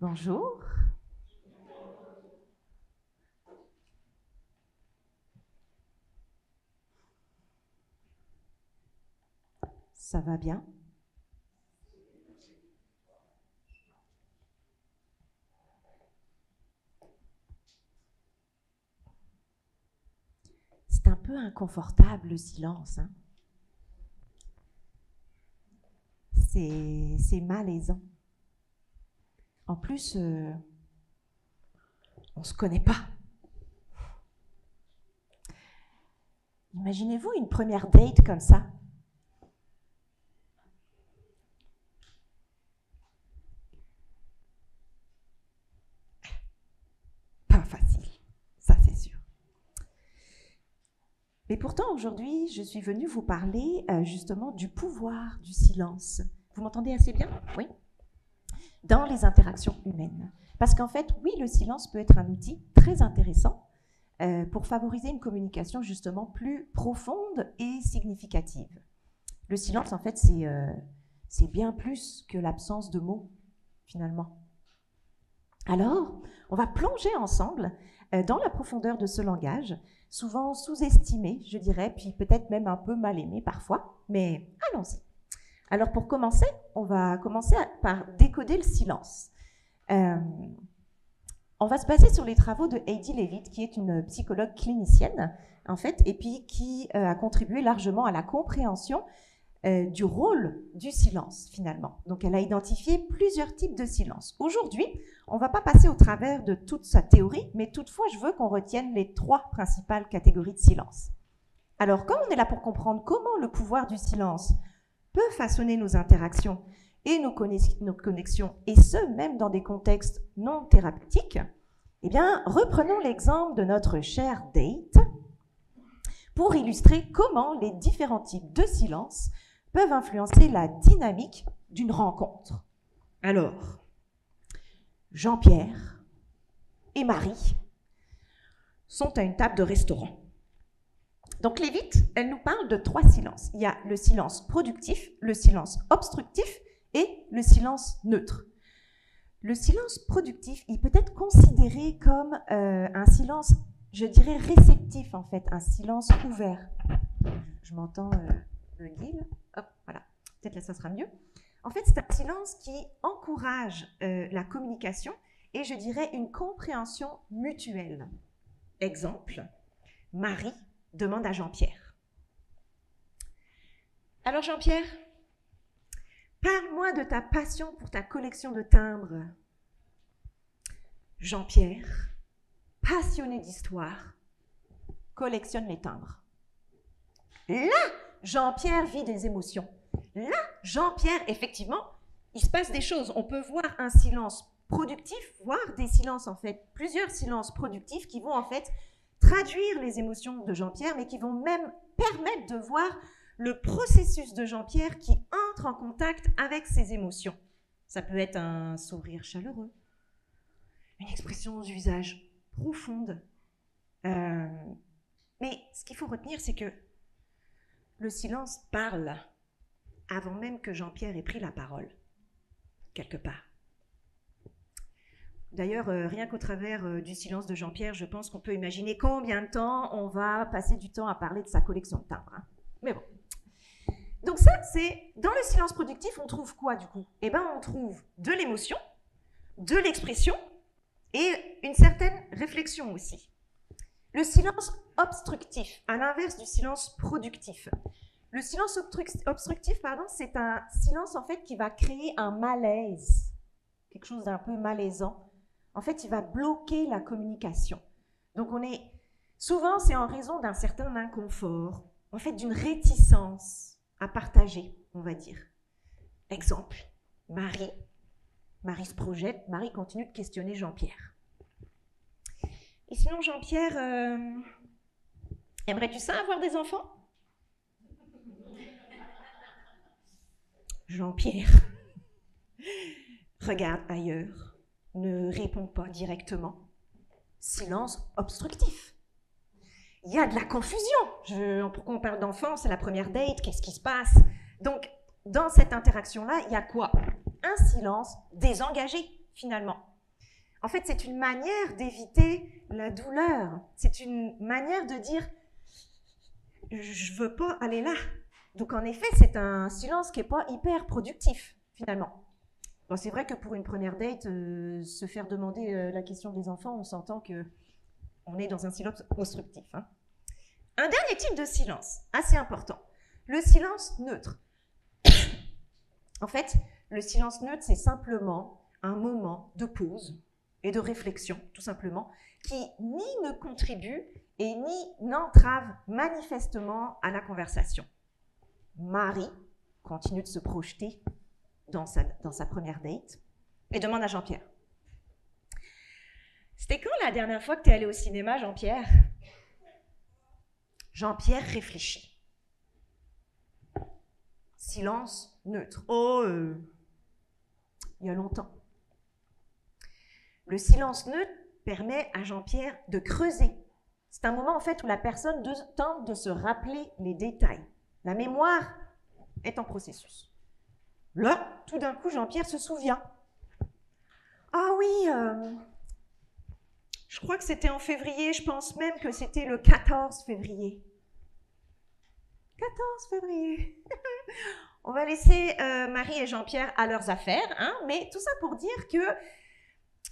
Bonjour. Ça va bien? C'est un peu inconfortable le silence, hein? C'est malaisant. En plus, on ne se connaît pas. Imaginez-vous une première date comme ça. Pas facile, ça c'est sûr. Mais pourtant, aujourd'hui, je suis venue vous parler justement du pouvoir du silence. Vous m'entendez assez bien? Oui. Dans les interactions humaines. Parce qu'en fait, oui, le silence peut être un outil très intéressant pour favoriser une communication justement plus profonde et significative. Le silence, en fait, c'est bien plus que l'absence de mots, finalement. Alors, on va plonger ensemble dans la profondeur de ce langage, souvent sous-estimé, je dirais, puis peut-être même un peu mal aimé parfois, mais allons-y. Alors pour commencer, on va commencer par décoder le silence. On va se baser sur les travaux de Heidi Levitt, qui est une psychologue clinicienne, en fait, et puis qui a contribué largement à la compréhension du rôle du silence, finalement. Donc, elle a identifié plusieurs types de silence. Aujourd'hui, on ne va pas passer au travers de toute sa théorie, mais toutefois, je veux qu'on retienne les 3 principales catégories de silence. Alors, comme on est là pour comprendre comment le pouvoir du silence peut façonner nos interactions et nos connexions, et ce, même dans des contextes non thérapeutiques, eh bien, reprenons l'exemple de notre chère date pour illustrer comment les différents types de silence peuvent influencer la dynamique d'une rencontre. Alors, Jean-Pierre et Marie sont à une table de restaurant. Donc Levitt, elle nous parle de 3 silences. Il y a le silence productif, le silence obstructif et le silence neutre. Le silence productif, il peut être considéré comme un silence, je dirais réceptif en fait, un silence ouvert. Je m'entends le guil. Hop, voilà. Peut-être là, ça sera mieux. En fait, c'est un silence qui encourage la communication et je dirais une compréhension mutuelle. Exemple, Marie demande à Jean-Pierre. Alors Jean-Pierre, parle-moi de ta passion pour ta collection de timbres. Jean-Pierre, passionné d'histoire, collectionne les timbres. Là, Jean-Pierre vit des émotions. Là, Jean-Pierre, effectivement, il se passe des choses. On peut voir un silence productif, voire des silences en fait, plusieurs silences productifs qui vont en fait traduire les émotions de Jean-Pierre, mais qui vont même permettre de voir le processus de Jean-Pierre qui entre en contact avec ses émotions. Ça peut être un sourire chaleureux, une expression d'usage profonde. Mais ce qu'il faut retenir, c'est que le silence parle avant même que Jean-Pierre ait pris la parole, quelque part. D'ailleurs, rien qu'au travers du silence de Jean-Pierre, je pense qu'on peut imaginer combien de temps on va passer du temps à parler de sa collection de timbres. Hein. Mais bon. Donc ça, c'est dans le silence productif, on trouve quoi du coup? Eh bien, on trouve de l'émotion, de l'expression et une certaine réflexion aussi. Le silence obstructif, à l'inverse du silence productif. Le silence obstructif, c'est un silence en fait qui va créer un malaise, quelque chose d'un peu malaisant. En fait, il va bloquer la communication. Donc souvent c'est en raison d'un certain inconfort, en fait d'une réticence à partager, on va dire. Exemple, Marie se projette, Marie continue de questionner Jean-Pierre. Et sinon, Jean-Pierre, aimerais-tu ça, avoir des enfants? Jean-Pierre regarde ailleurs, ne répond pas directement. Silence obstructif. Il y a de la confusion. Pourquoi on parle d'enfants? C'est la première date, qu'est-ce qui se passe? Donc, dans cette interaction-là, il y a quoi? Un silence désengagé, finalement. En fait, c'est une manière d'éviter la douleur. C'est une manière de dire « je ne veux pas aller là ». Donc, en effet, c'est un silence qui n'est pas hyper productif, finalement. Bon, c'est vrai que pour une première date, se faire demander la question des enfants, on s'entend qu'on est dans un silence constructif. Hein. Un dernier type de silence, assez important, le silence neutre. En fait, le silence neutre, c'est simplement un moment de pause et de réflexion, tout simplement, qui ni ne contribue et ni n'entrave manifestement à la conversation. Marie continue de se projeter dans sa première date et demande à Jean-Pierre. C'était quand la dernière fois que tu es allé au cinéma, Jean-Pierre? Jean-Pierre réfléchit. Silence neutre. Oh, il y a longtemps. Le silence neutre permet à Jean-Pierre de creuser. C'est un moment en fait où la personne tente de se rappeler les détails. La mémoire est en processus. Là, tout d'un coup, Jean-Pierre se souvient. Ah oui, je crois que c'était en février, je pense même que c'était le 14 février. 14 février. On va laisser Marie et Jean-Pierre à leurs affaires, hein, mais tout ça pour dire que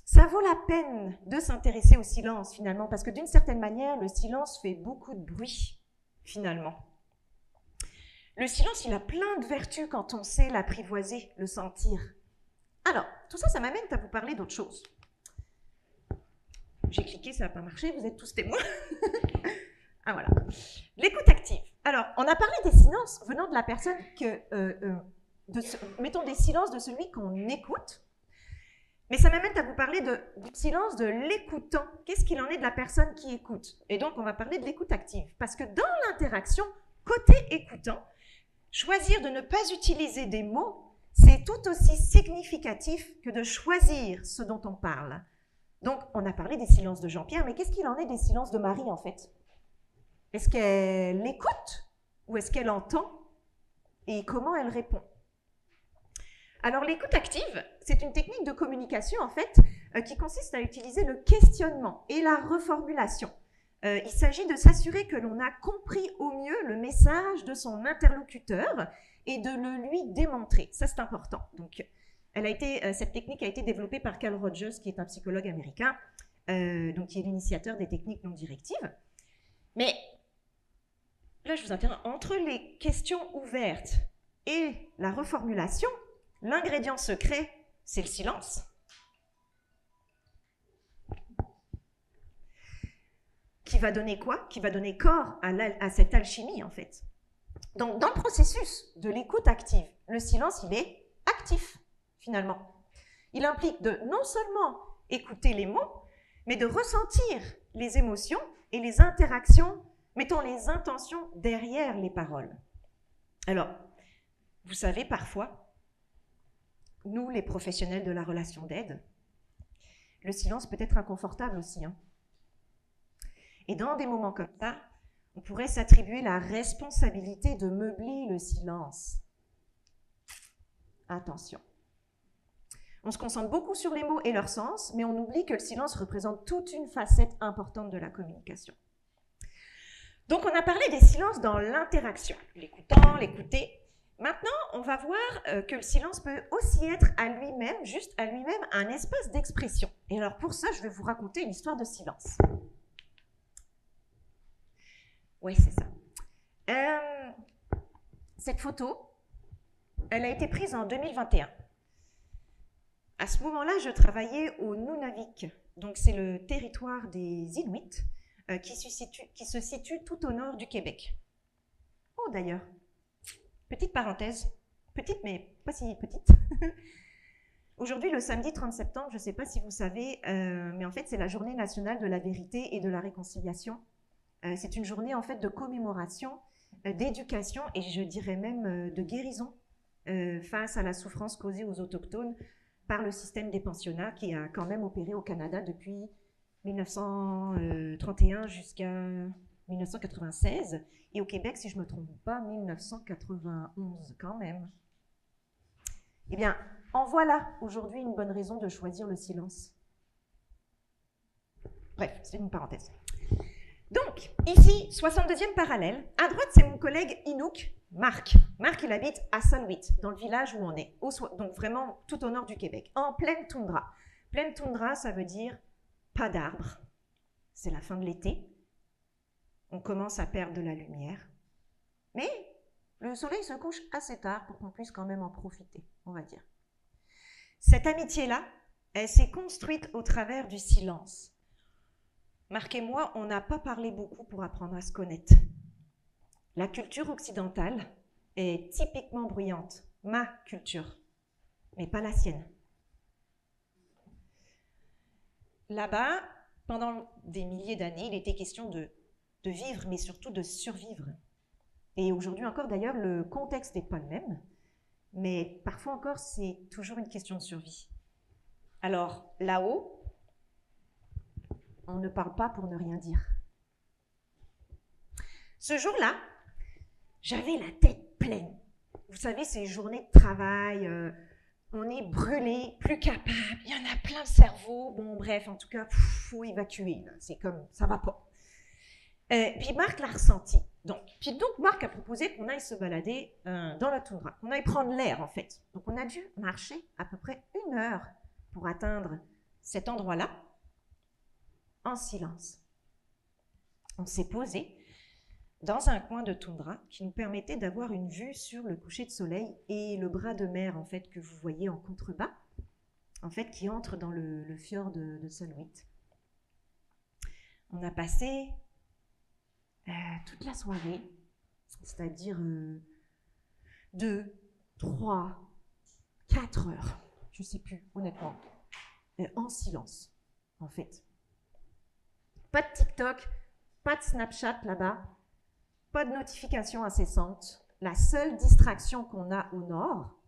ça vaut la peine de s'intéresser au silence finalement, parce que d'une certaine manière, le silence fait beaucoup de bruit finalement. Le silence, il a plein de vertus quand on sait l'apprivoiser, le sentir. Alors, tout ça, ça m'amène à vous parler d'autre chose. J'ai cliqué, ça n'a pas marché, vous êtes tous témoins. Ah voilà. L'écoute active. Alors, on a parlé des silences venant de la personne mettons des silences de celui qu'on écoute, mais ça m'amène à vous parler du silence de l'écoutant. Qu'est-ce qu'il en est de la personne qui écoute? Et donc, on va parler de l'écoute active, parce que dans l'interaction, côté écoutant, choisir de ne pas utiliser des mots, c'est tout aussi significatif que de choisir ce dont on parle. Donc, on a parlé des silences de Jean-Pierre, mais qu'est-ce qu'il en est des silences de Marie, en fait? Est-ce qu'elle écoute ou est-ce qu'elle entend? Et comment elle répond? Alors, l'écoute active, c'est une technique de communication, en fait, qui consiste à utiliser le questionnement et la reformulation. Il s'agit de s'assurer que l'on a compris au mieux le message de son interlocuteur et de le lui démontrer. Ça, c'est important. Donc, cette technique a été développée par Carl Rogers, qui est un psychologue américain, donc qui est l'initiateur des techniques non directives. Mais là, je vous interromps. Entre les questions ouvertes et la reformulation, l'ingrédient secret, c'est le silence. Qui va donner quoi? Qui va donner corps à cette alchimie, en fait. Donc, dans le processus de l'écoute active, le silence, il est actif, finalement. Il implique de non seulement écouter les mots, mais de ressentir les émotions et les interactions, mettons les intentions derrière les paroles. Alors, vous savez, parfois, nous, les professionnels de la relation d'aide, le silence peut être inconfortable aussi, hein. Et dans des moments comme ça, on pourrait s'attribuer la responsabilité de meubler le silence. Attention. On se concentre beaucoup sur les mots et leur sens, mais on oublie que le silence représente toute une facette importante de la communication. Donc, on a parlé des silences dans l'interaction, l'écoutant, l'écouter. Maintenant, on va voir que le silence peut aussi être à lui-même, juste à lui-même, un espace d'expression. Et alors, pour ça, je vais vous raconter une histoire de silence. Oui, c'est ça. Cette photo, elle a été prise en 2021. À ce moment-là, je travaillais au Nunavik. Donc, c'est le territoire des Inuits qui se situe tout au nord du Québec. Oh, d'ailleurs, petite parenthèse, petite mais pas si petite. Aujourd'hui, le samedi 30 septembre, je ne sais pas si vous savez, mais en fait, c'est la journée nationale de la vérité et de la réconciliation. C'est une journée en fait de commémoration, d'éducation et je dirais même de guérison face à la souffrance causée aux autochtones par le système des pensionnats qui a quand même opéré au Canada depuis 1931 jusqu'à 1996 et au Québec, si je ne me trompe pas, 1991 quand même. Eh bien, en voilà aujourd'hui une bonne raison de choisir le silence. Bref, c'est une parenthèse. Donc, ici, 62e parallèle. À droite, c'est mon collègue Inuk, Marc. Marc, il habite à Saint-Louis, dans le village où on est, donc vraiment tout au nord du Québec, en pleine toundra. Pleine toundra, ça veut dire pas d'arbres. C'est la fin de l'été. On commence à perdre de la lumière. Mais le soleil se couche assez tard pour qu'on puisse quand même en profiter, on va dire. Cette amitié-là, elle s'est construite au travers du silence. Marc et moi, on n'a pas parlé beaucoup pour apprendre à se connaître. La culture occidentale est typiquement bruyante, ma culture, mais pas la sienne. Là-bas, pendant des milliers d'années, il était question de vivre, mais surtout de survivre. Et aujourd'hui encore, d'ailleurs, le contexte n'est pas le même, mais parfois encore, c'est toujours une question de survie. Alors, là-haut, on ne parle pas pour ne rien dire. Ce jour-là, j'avais la tête pleine. Vous savez, ces journées de travail, on est brûlé, plus capable, il y en a plein le cerveau. Bon, bref, en tout cas, faut évacuer. C'est comme, ça va pas. Puis Marc l'a ressenti. Donc Marc a proposé qu'on aille se balader dans la toundra, qu'on aille prendre l'air en fait. Donc on a dû marcher à peu près 1 heure pour atteindre cet endroit-là, en silence. On s'est posé dans un coin de toundra qui nous permettait d'avoir une vue sur le coucher de soleil et le bras de mer en fait que vous voyez en contrebas, en fait qui entre dans le fjord de Saint-Louis. On a passé toute la soirée, c'est-à-dire 2, 3, 4 heures, je ne sais plus honnêtement, en silence en fait. Pas de TikTok, pas de Snapchat là-bas, pas de notifications incessantes. La seule distraction qu'on a au nord,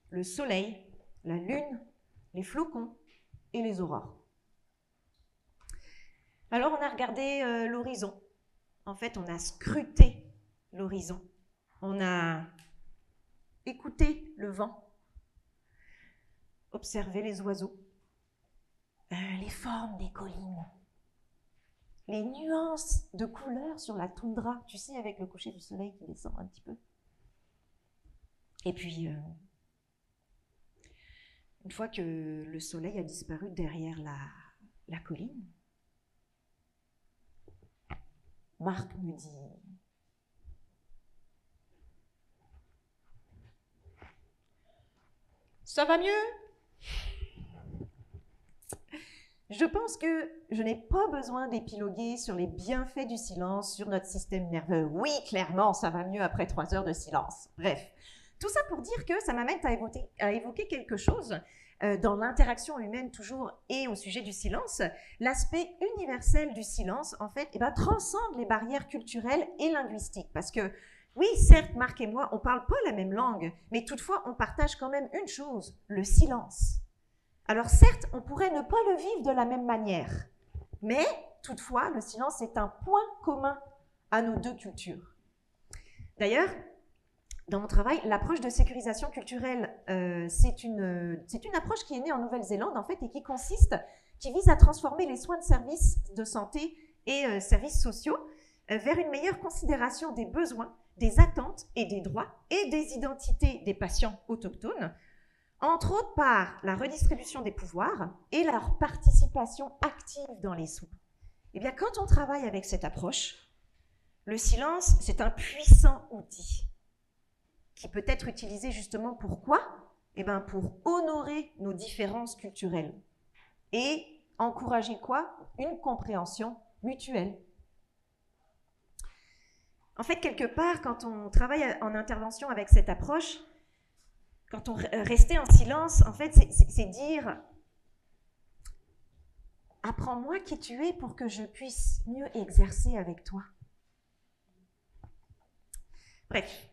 le soleil, la lune, les flocons et les aurores. Alors on a regardé l'horizon. En fait, on a scruté l'horizon. On a écouté le vent, observé les oiseaux, les formes des collines, les nuances de couleurs sur la toundra, tu sais, avec le coucher du soleil qui descend un petit peu. Et puis, une fois que le soleil a disparu derrière la colline, Marc me dit « Ça va mieux ?» Je pense que je n'ai pas besoin d'épiloguer sur les bienfaits du silence sur notre système nerveux. Oui, clairement, ça va mieux après 3 heures de silence. Bref, tout ça pour dire que ça m'amène à évoquer quelque chose dans l'interaction humaine toujours et au sujet du silence. L'aspect universel du silence, en fait, transcende les barrières culturelles et linguistiques. Parce que, oui, certes, Marc et moi, on ne parle pas la même langue, mais toutefois, on partage quand même une chose, le silence. Alors certes, on pourrait ne pas le vivre de la même manière, mais toutefois, le silence est un point commun à nos 2 cultures. D'ailleurs, dans mon travail, l'approche de sécurisation culturelle, c'est une approche qui est née en Nouvelle-Zélande en fait et qui vise à transformer les soins de services de santé et services sociaux vers une meilleure considération des besoins, des attentes et des droits et des identités des patients autochtones, entre autres par la redistribution des pouvoirs et leur participation active dans les soins. Eh bien, quand on travaille avec cette approche, le silence, c'est un puissant outil qui peut être utilisé justement pour quoi ? Eh bien, pour honorer nos différences culturelles et encourager quoi ? Une compréhension mutuelle. En fait, quelque part, quand on travaille en intervention avec cette approche, quand on restait en silence, en fait, c'est dire « Apprends-moi qui tu es pour que je puisse mieux exercer avec toi. » Bref,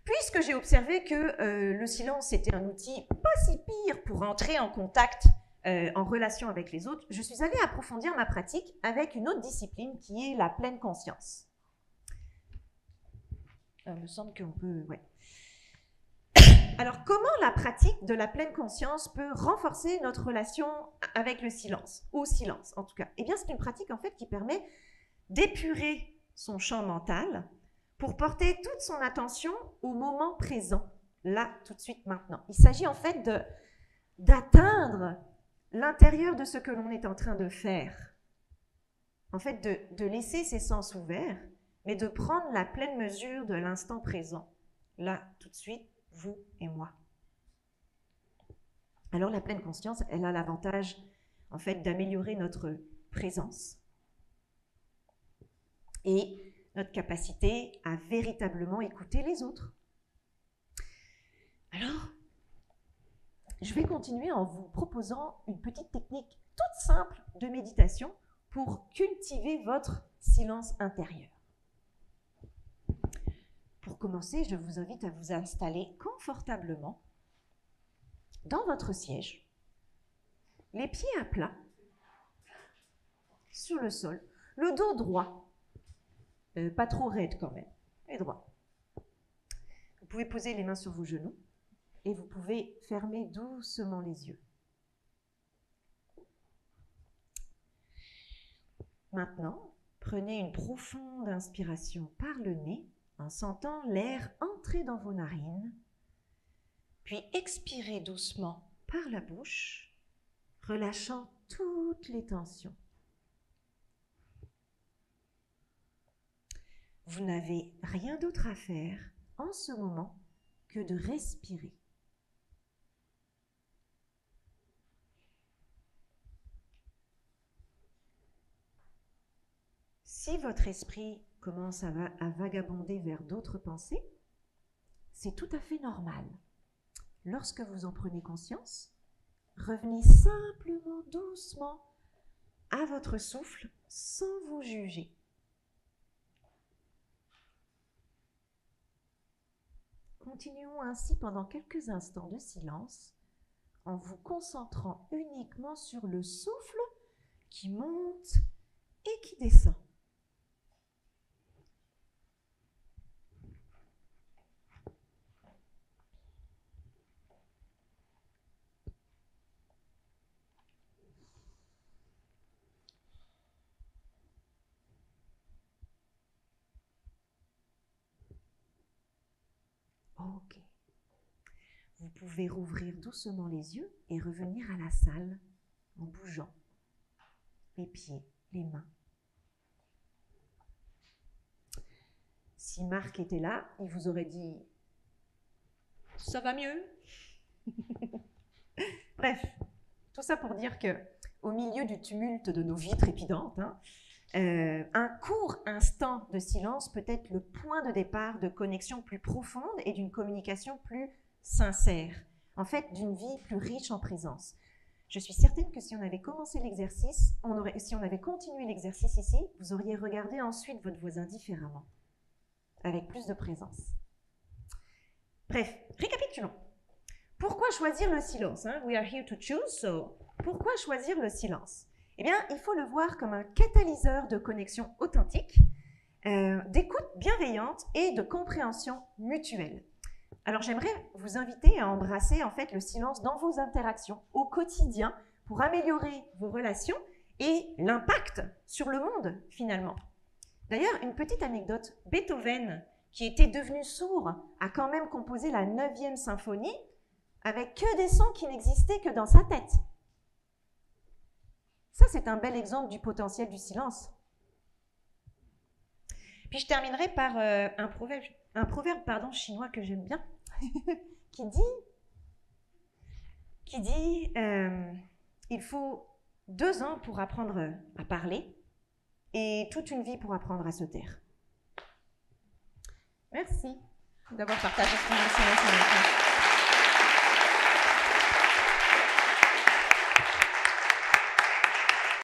puisque j'ai observé que le silence était un outil pas si pire pour entrer en contact, en relation avec les autres, je suis allée approfondir ma pratique avec une autre discipline qui est la pleine conscience. Il me semble qu'on peut... Ouais. Alors, comment la pratique de la pleine conscience peut renforcer notre relation avec le silence, au silence en tout cas? Eh bien, c'est une pratique en fait qui permet d'épurer son champ mental pour porter toute son attention au moment présent, là, tout de suite, maintenant. Il s'agit en fait d'atteindre l'intérieur de ce que l'on est en train de faire. En fait, de laisser ses sens ouverts, mais de prendre la pleine mesure de l'instant présent, là, tout de suite, vous et moi. Alors la pleine conscience, elle a l'avantage en fait d'améliorer notre présence et notre capacité à véritablement écouter les autres. Alors, je vais continuer en vous proposant une petite technique toute simple de méditation pour cultiver votre silence intérieur. Pour commencer, je vous invite à vous installer confortablement dans votre siège, les pieds à plat, sur le sol, le dos droit, pas trop raide quand même, mais droit. Vous pouvez poser les mains sur vos genoux et vous pouvez fermer doucement les yeux. Maintenant, prenez une profonde inspiration par le nez en sentant l'air entrer dans vos narines, puis expirez doucement par la bouche, relâchant toutes les tensions. Vous n'avez rien d'autre à faire en ce moment que de respirer. Si votre esprit commence à vagabonder vers d'autres pensées, c'est tout à fait normal. Lorsque vous en prenez conscience, revenez simplement doucement à votre souffle sans vous juger. Continuons ainsi pendant quelques instants de silence en vous concentrant uniquement sur le souffle qui monte et qui descend. Ok. Vous pouvez rouvrir doucement les yeux et revenir à la salle en bougeant les pieds, les mains. Si Marc était là, il vous aurait dit « Ça va mieux ?» Bref, tout ça pour dire que au milieu du tumulte de nos vies trépidantes, un court instant de silence peut être le point de départ de connexion plus profonde et d'une communication plus sincère, en fait d'une vie plus riche en présence. Je suis certaine que si on avait commencé l'exercice, si on avait continué l'exercice ici, vous auriez regardé ensuite votre voisin différemment, avec plus de présence. Bref, récapitulons. Pourquoi choisir le silence? We are here to choose, so pourquoi choisir le silence? Eh bien, il faut le voir comme un catalyseur de connexion authentique, d'écoute bienveillante et de compréhension mutuelle. Alors, j'aimerais vous inviter à embrasser en fait le silence dans vos interactions au quotidien pour améliorer vos relations et l'impact sur le monde finalement. D'ailleurs, une petite anecdote, Beethoven, qui était devenu sourd, a quand même composé la 9e symphonie avec que des sons qui n'existaient que dans sa tête. Ça, c'est un bel exemple du potentiel du silence. Puis je terminerai par un proverbe chinois que j'aime bien, qui dit il faut 2 ans pour apprendre à parler et toute une vie pour apprendre à se taire. Merci d'avoir partagé ce moment avec moi.